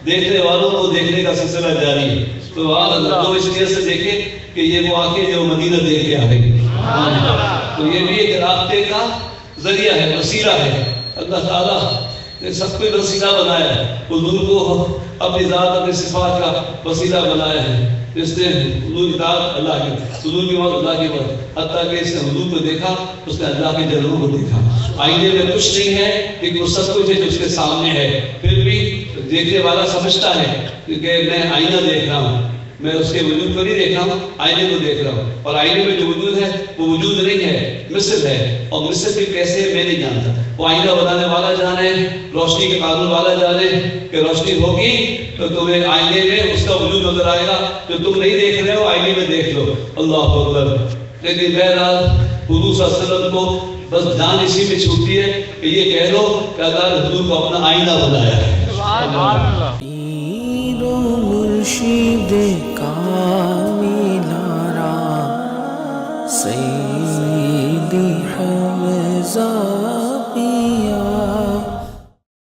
دیکھنے والوں کو دیکھنے کا سلسلہ جاری ہے. سبحان اللہ. تو اس لیے سے دیکھیں کہ یہ وہ آنکھیں جو مدینہ دیکھ کے آ گئی. تو یہ بھی ایک رابطے کا ذریعہ ہے، وسیلہ ہے. اللہ تعالیٰ نے سب کو وسیلہ بنایا ہے، حضور کو اپنی ذات اپنی صفات کا وسیلہ بنایا ہے. اس نے حضور اطاعت اللہ کی، حضور کی بات اللہ کی بات، حتیٰ کہ اس نے حضور کو دیکھا، اس نے اللہ کے جلووں کو دیکھا. آئینے میں کچھ نہیں ہے کہ وہ سب کچھ ہے جو اس کے سامنے ہے، پھر بھی دیکھنے والا سمجھتا ہے کہ میں آئینہ دیکھ رہا ہوں، میں اس کے وجود کو نہیں دیکھ رہا ہوں، آئینے کو دیکھ رہا ہوں. اور آئینے میں جو وجود ہے وہ وجود نہیں ہے، مثل ہے. اور مثل بھی کیسے میں نہیں جانتا. وہ آئینہ بنانے والا جانے، روشنی کے قانون والا جانے کہ روشنی ہوگی تو تمہیں آئینے میں اس کا وجود نظر آئے گا. جو تم نہیں دیکھ رہے ہو آئینے میں دیکھ لو. اللہ اکبر. لیکن بہرحال حضور صلی اللہ علیہ وسلم کو بس جان اسی میں چھوٹتی ہے کہ یہ کہہ لو کہ اللہ نے حضور کو اپنا آئینہ بنایا ہے. پیر و مرشد کامل را سیدی حمزہ